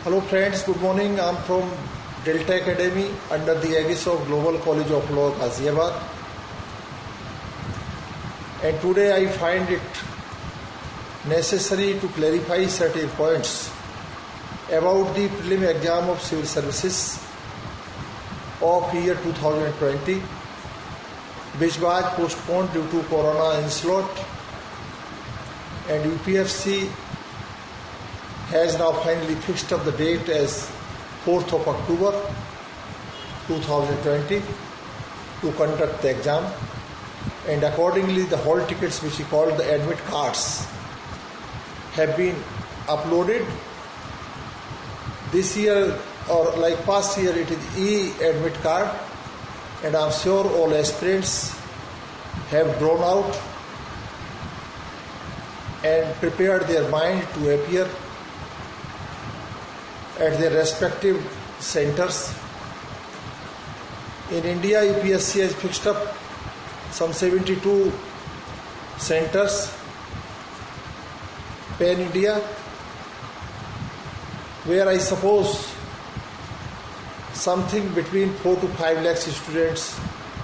Hello friends, good morning. I am from Delta Academy under the aegis of Global College of Law, Ghaziabad. And today I find it necessary to clarify certain points about the prelim exam of civil services of year 2020, which was postponed due to corona onslaught, and UPSC has now finally fixed up the date as 4th of October 2020 to conduct the exam, and accordingly the hall tickets, which we call the admit cards, have been uploaded. This year, or like past year, it is e-admit card, and I am sure all aspirants have drawn out and prepared their mind to appear at their respective centers. In India, UPSC has fixed up some 72 centers pan India, where I suppose something between 4 to 5 lakhs students,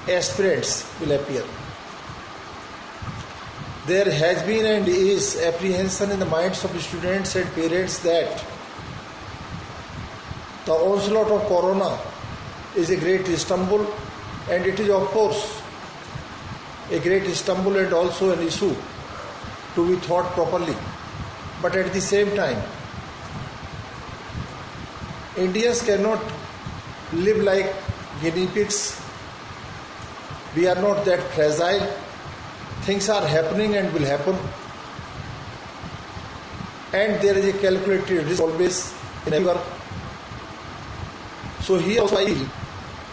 aspirants, will appear. There has been and is apprehension in the minds of students and parents that the onslaught of corona is a great stumble, and it is of course a great stumble and also an issue to be thought properly. But at the same time, Indians cannot live like guinea pigs. We are not that fragile. Things are happening and will happen, and there is a calculated risk always in everywhere. So here also I feel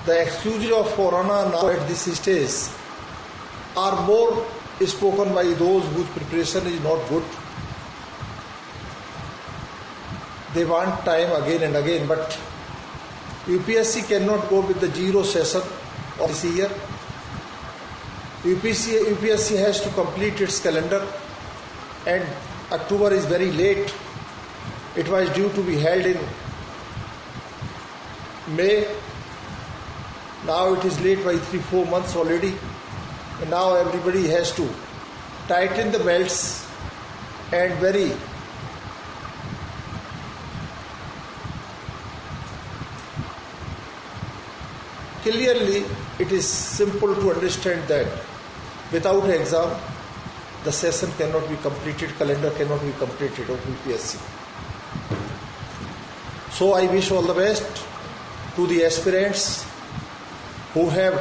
the excuses of corona now at this stage are more spoken by those whose preparation is not good. They want time again and again, but UPSC cannot go with the zero session of this year. UPSC has to complete its calendar, and October is very late. It was due to be held in May. Now it is late by 3-4 months already, and now everybody has to tighten the belts and very clearly it is simple to understand that without exam the session cannot be completed, calendar cannot be completed of UPSC. So I wish all the best to the aspirants who have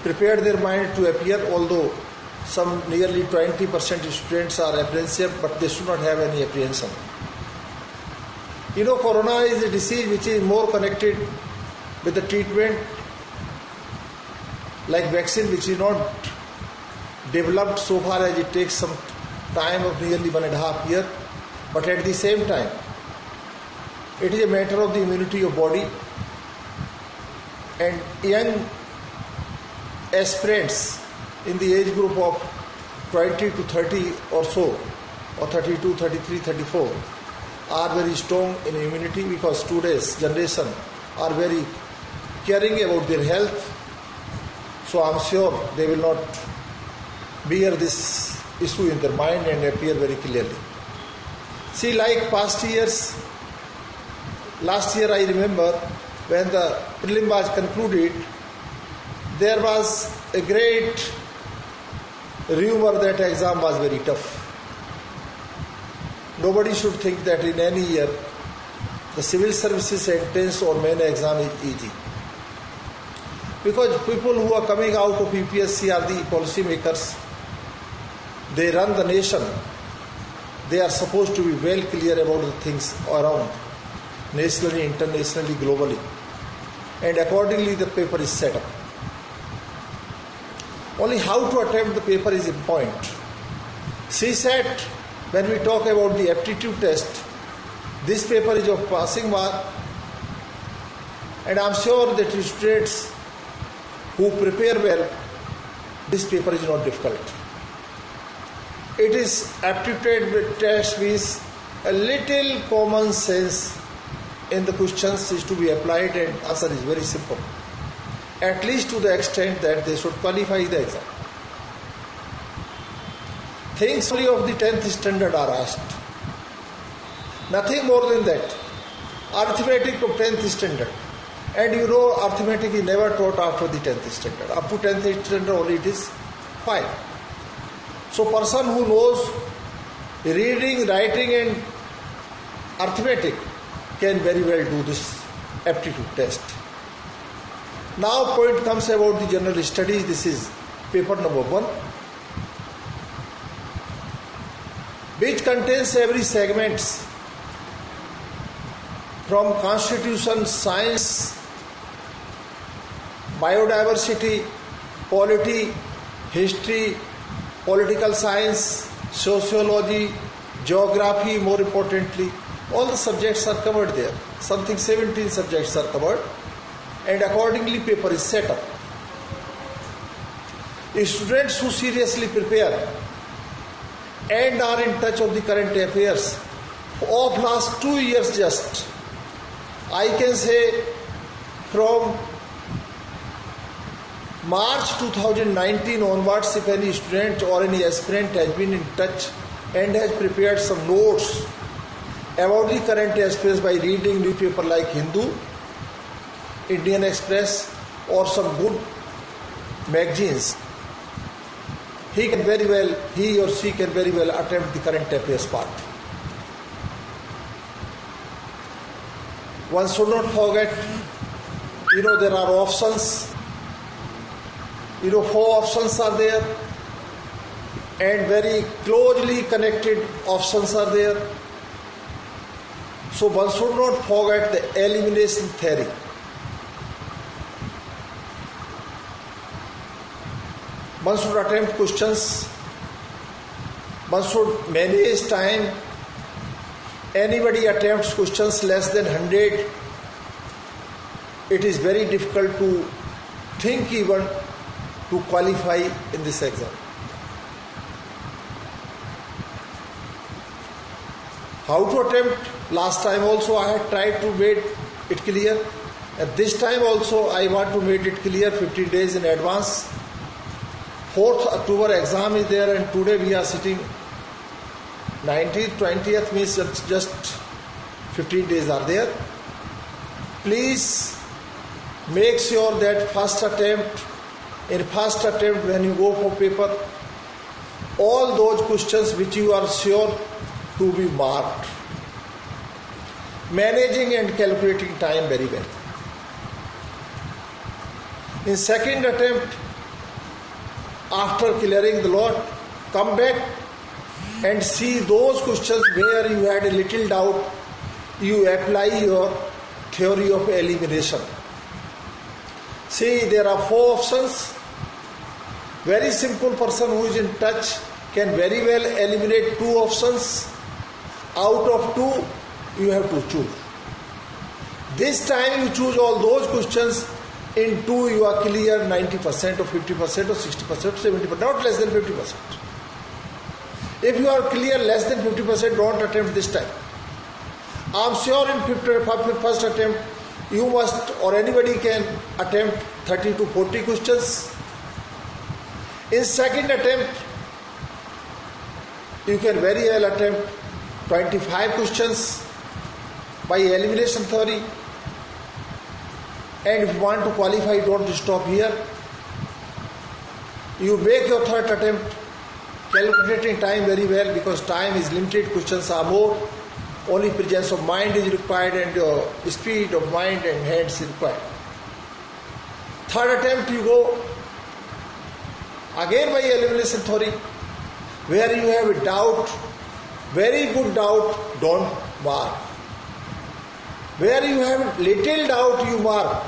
prepared their mind to appear, although some nearly 20% students are apprehensive, but they should not have any apprehension. You know, corona is a disease which is more connected with the treatment, like vaccine, which is not developed so far as it takes some time of nearly 1.5 years, but at the same time it is a matter of the immunity of body, and young aspirants in the age group of 20 to 30 or so, or 32, 33, 34 are very strong in immunity, because today's generation are very caring about their health. So I am sure they will not bear this issue in their mind and appear very clearly. See, like past years, last year I remember when the prelim was concluded, there was a great rumor that exam was very tough. Nobody should think that in any year the civil services entrance or main exam is easy, because people who are coming out of UPSC are the policy makers. They run the nation. They are supposed to be well clear about the things around, nationally, internationally, globally, and accordingly the paper is set up. Only how to attempt the paper is a point. CSAT, when we talk about the aptitude test, this paper is of passing mark, and I am sure that students who prepare well, this paper is not difficult. It is aptitude test with a little common sense in the questions is to be applied, and answer is very simple. At least to the extent that they should qualify the exam. Things only of the 10th standard are asked. Nothing more than that. Arithmetic of 10th standard. And you know, arithmetic is never taught after the 10th standard. Up to 10th standard only it is fine. So person who knows reading, writing and arithmetic can very well do this aptitude test. Now point comes about the general studies. This is paper number 1, which contains every segments from constitution, science, biodiversity, polity, history, political science, sociology, geography, more importantly. All the subjects are covered there. Something 17 subjects are covered, and accordingly paper is set up. Students who seriously prepare and are in touch of the current affairs of last 2 years just, I can say from March 2019 onwards, if any student or any aspirant has been in touch and has prepared some notes about the current affairs by reading newspaper like Hindu, Indian Express or some good magazines, he or she can very well attempt the current affairs part. One should not forget, there are options. 4 options are there, and very closely connected options are there. So one should not forget the elimination theory. One should attempt questions. One should manage time. Anybody attempts questions less than 100, it is very difficult to think even to qualify in this exam. How to attempt? Last time also I had tried to make it clear, and this time also I want to make it clear 15 days in advance. 4th October exam is there, and today we are sitting 19th, 20th, means just 15 days are there. Please make sure that in first attempt when you go for paper, all those questions which you are sure to be marked. Managing and calculating time very well. In second attempt, after clearing the lot, come back and see those questions where you had a little doubt. You apply your theory of elimination. See, there are 4 options. Very simple person who is in touch can very well eliminate 2 options. Out of 2, you have to choose. This time you choose all those questions. In 2, you are clear 90% or 50% or 60% or 70%, not less than 50%. If you are clear less than 50%, don't attempt this time. I am sure in first attempt, you must or anybody can attempt 30 to 40 questions. In second attempt, you can very well attempt 25 questions by elimination theory. And if you want to qualify, don't stop here. You make your third attempt, calculating time very well, because time is limited, questions are more. Only presence of mind is required, and your speed of mind and hands is required. Third attempt, you go again by elimination theory. Where you have a doubt, very good doubt, don't mark. Where you have little doubt, you mark.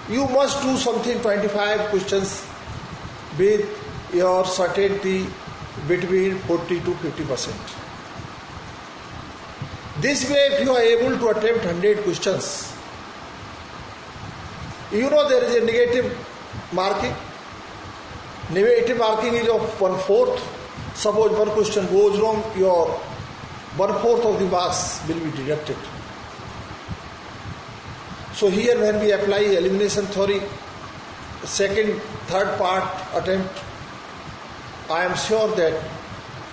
You must do something 25 questions with your certainty between 40 to 50%. This way, if you are able to attempt 100 questions, there is a negative marking. Negative marking is of 1/4. Suppose one question goes wrong, your 1/4 of the marks will be deducted. So here when we apply elimination theory, second, third part attempt, I am sure that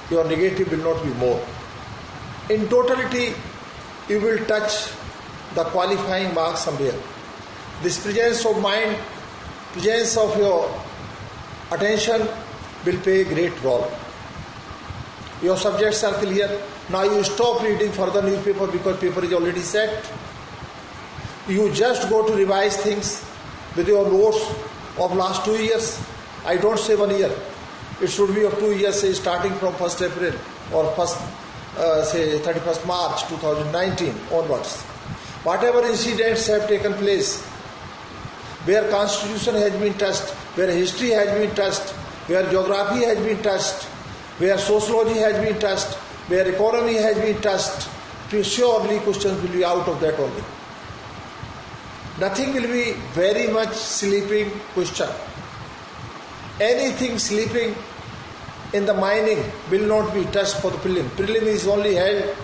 your negative will not be more. In totality, you will touch the qualifying marks somewhere. This presence of mind, presence of your attention will play a great role. Your subjects are clear. Now you stop reading further newspaper because paper is already set. You just go to revise things with your notes of last 2 years. I don't say 1 year. It should be of 2 years, say starting from 1st April or 31st March 2019 onwards. Whatever incidents have taken place, where constitution has been touched, where history has been touched, where geography has been touched, where sociology has been touched, where economy has been touched, surely questions will be out of that only. Nothing will be very much sleeping question. Anything sleeping in the mining will not be touched for the prelim. Prelim is only held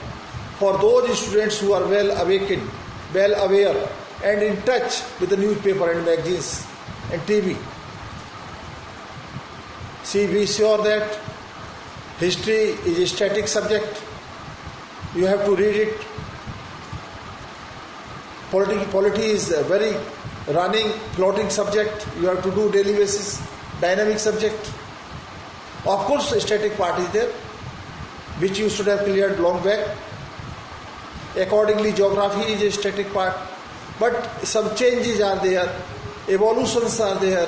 for those students who are well awakened, well aware and in touch with the newspaper and magazines and TV. See, be sure that history is a static subject. You have to read it. Polity is a very running, floating subject. You have to do daily basis, dynamic subject. Of course, the static part is there, which you should have cleared long back. Accordingly, geography is a static part. But some changes are there, evolutions are there.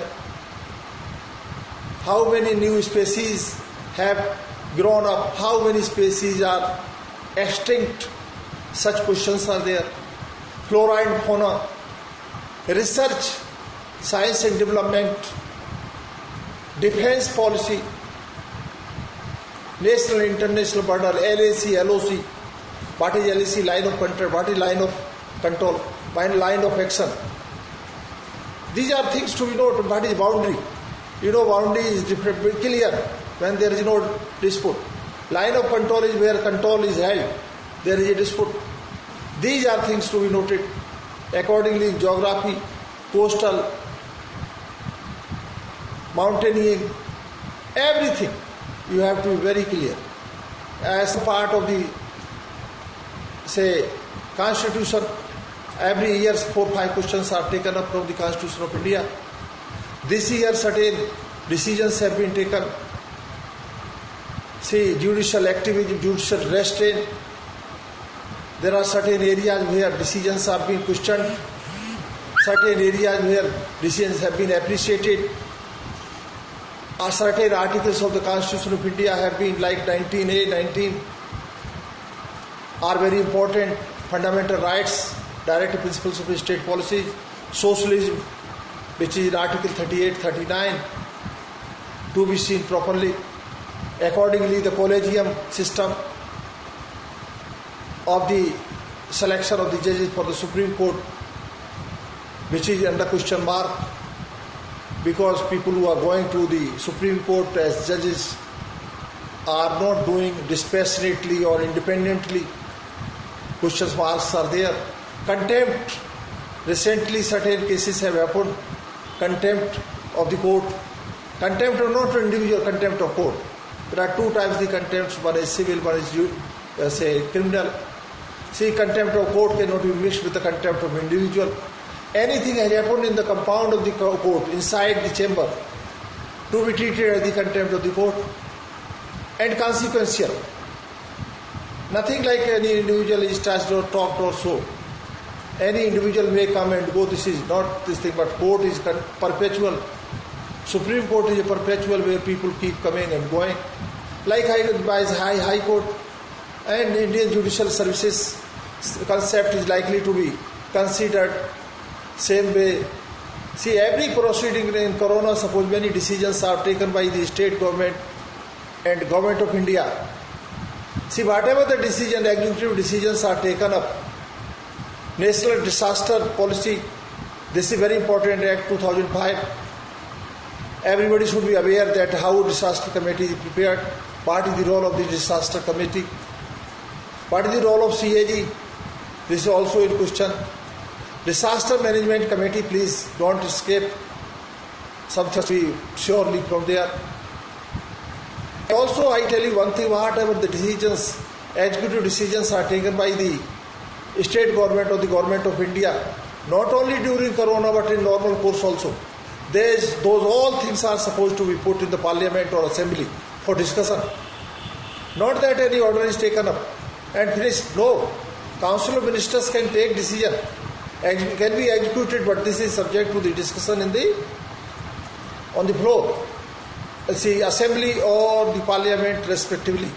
How many new species have grown up? How many species are extinct? Such questions are there. Flora and fauna, research, science and development, defense policy, national and international border, LAC, LOC, what is LAC, line of control, what is line of control, line of action. These are things to be noted. What is boundary? Boundary is clear when there is no dispute. Line of control is where control is held. There is a dispute. These are things to be noted. Accordingly, geography, coastal, mountaineering, everything you have to be very clear. As part of the, Constitution, every year 4-5 questions are taken up from the Constitution of India. This year certain decisions have been taken. Judicial activity, judicial restraint. There are certain areas where decisions are being questioned, certain areas where decisions have been appreciated. Certain articles of the Constitution of India have been like 19A, 19 are very important. Fundamental rights, directive principles of state policy, socialism, which is in Article 38, 39, to be seen properly. Accordingly, the collegium system of the selection of the judges for the Supreme Court, which is under question mark, because people who are going to the Supreme Court as judges are not doing dispassionately or independently. Question marks are there. Contempt. Recently certain cases have happened. Contempt of the court. Contempt of not individual, contempt of court. There are two types of contempt. One is civil, one is criminal. Contempt of court cannot be mixed with the contempt of individual. Anything has happened in the compound of the court, inside the chamber, to be treated as the contempt of the court, and consequential. Nothing like any individual is touched or talked or so. Any individual may come and go. This is not this thing, but court is perpetual. Supreme Court is a perpetual where people keep coming and going. Like High Court and Indian Judicial Services concept is likely to be considered same way. Every proceeding in Corona, suppose many decisions are taken by the state government and government of India. Whatever the decision, executive decisions are taken up. National Disaster Policy, this is very important, Act 2005. Everybody should be aware that how disaster committee is prepared, what is the role of the disaster committee. What is the role of CAG? This is also in question. Disaster Management Committee, please don't escape. Something to be surely from there. Also, I tell you one thing, whatever the decisions, executive decisions are taken by the state government or the government of India, not only during Corona but in normal course also, those all things are supposed to be put in the parliament or assembly for discussion. Not that any order is taken up and finished. No. Council of Ministers can take decision, can be executed, but this is subject to the discussion on the floor, assembly or the parliament respectively.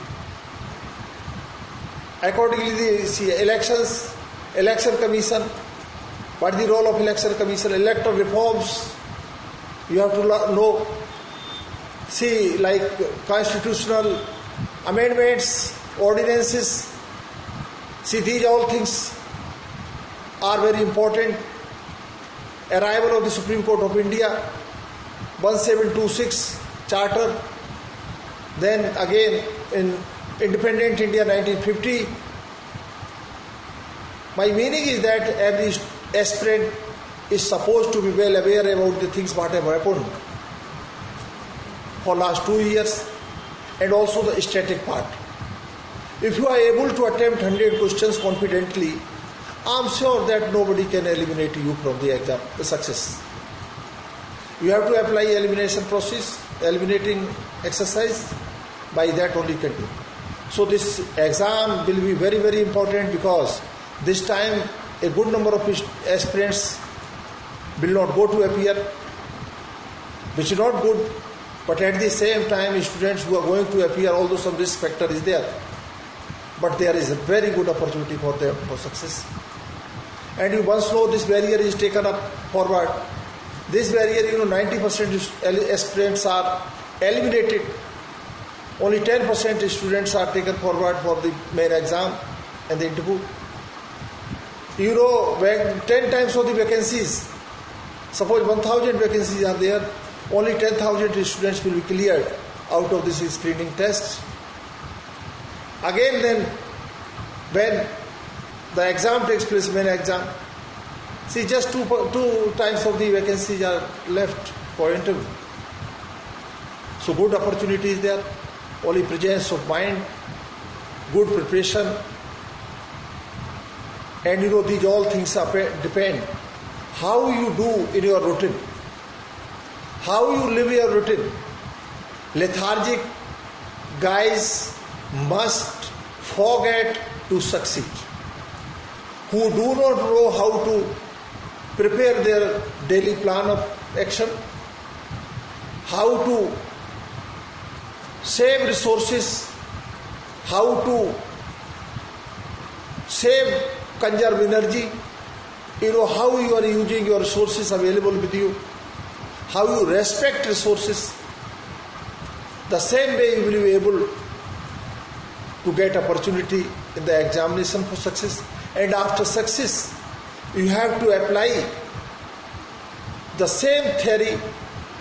Accordingly, the election commission, what is the role of election commission? Electoral reforms, you have to know. See, like constitutional amendments, ordinances, see, these all things are very important. Arrival of the Supreme Court of India, 1726 Charter, then again in Independent India 1950. My meaning is that every aspirant is supposed to be well aware about the things what have happened for last 2 years, and also the static part. If you are able to attempt 100 questions confidently, I am sure that nobody can eliminate you from the exam, the success. You have to apply elimination process, eliminating exercise, by that only can do. So this exam will be very, very important, because this time a good number of aspirants will not go to appear, which is not good, but at the same time students who are going to appear, although some risk factor is there, but there is a very good opportunity for them for success. And you once know this barrier is taken up forward. This barrier, 90% aspirants are eliminated. Only 10% students are taken forward for the main exam and the interview. When 10 times of the vacancies, suppose 1,000 vacancies are there, only 10,000 students will be cleared out of this screening test. Again then, when the exam takes place, main exam, see, just two times of the vacancies are left for interview. So good opportunity is there, only presence of mind, good preparation, and these all things depend how you do in your routine, how you live your routine. Lethargic guys must forget to succeed, who do not know how to prepare their daily plan of action, how to save resources, how to conserve energy, how you are using your resources available with you, how you respect resources. The same way you will be able to get opportunity in the examination for success. And after success, you have to apply the same theory,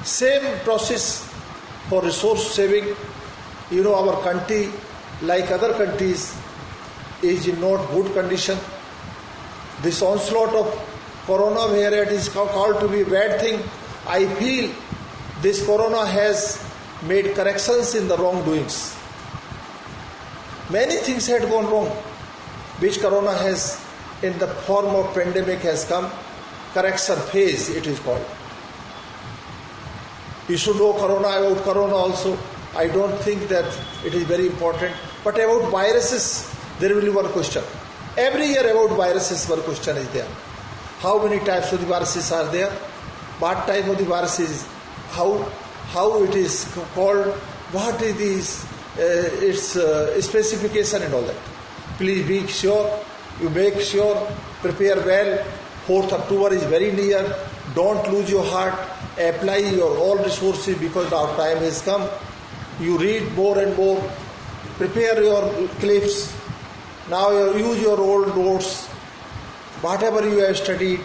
same process for resource saving. Our country, like other countries, is in not good condition. This onslaught of corona, where it is called to be a bad thing, I feel this corona has made corrections in the wrongdoings. Many things had gone wrong, which corona has, in the form of pandemic, has come. Correction phase, it is called. You should know about corona also. I don't think that it is very important. But about viruses, there will be one question. Every year about viruses, one question is there. How many types of the viruses are there? What type of the viruses? How it is called? What is its specification and all that? Please be sure, you make sure, prepare well. 4th October is very near. Don't lose your heart. Apply your all resources, because our time has come. You read more and more. Prepare your clips. Now use your old notes. Whatever you have studied,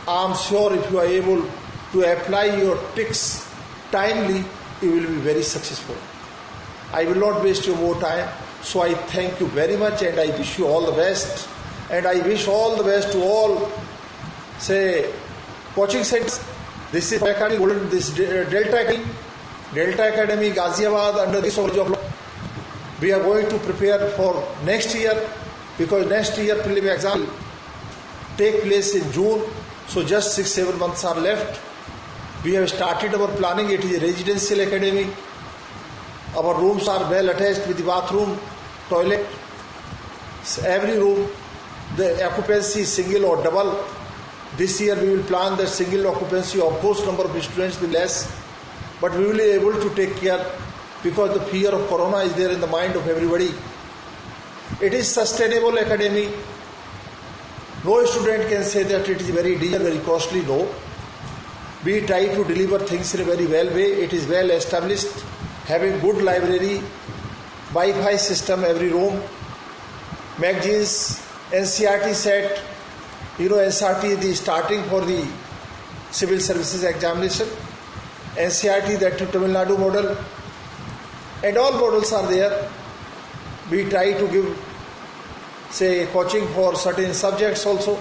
I am sure if you are able to apply your tricks timely, you will be very successful. I will not waste your more time. So I thank you very much and I wish you all the best. And I wish all the best to all, say, coaching centers. This is this Delta Academy, Ghaziabad, under this College of Law. We are going to prepare for next year, because next year preliminary exam will take place in June. So just 6-7 months are left. We have started our planning. It is a residential academy. Our rooms are well attached with the bathroom, toilet. Every room, the occupancy is single or double. This year we will plan the single occupancy. Of course, number of students will be less, but we will be able to take care, because the fear of corona is there in the mind of everybody. It is sustainable academy. No student can say that it is very dear, very costly. No. We try to deliver things in a very well way. It is well established, having good library, Wi-Fi system every room, magazines, NCERT set. You know, NCERT is the starting for the civil services examination. NCERT, that Tamil Nadu model, and all models are there. We try to give, say, coaching for certain subjects also,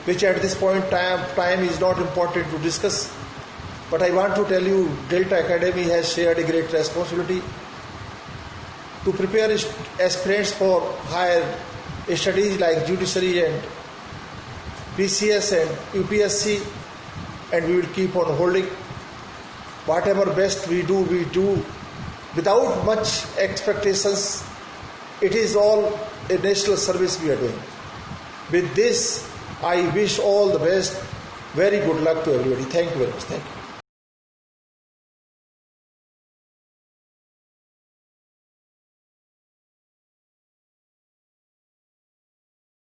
which at this point time is not important to discuss. But I want to tell you, Delta Academy has shared a great responsibility to prepare aspirants for higher studies like judiciary and PCS and UPSC, and we will keep on holding. Whatever best we do without much expectations. It is all a national service we are doing. With this, I wish all the best. Very good luck to everybody. Thank you very much. Thank you.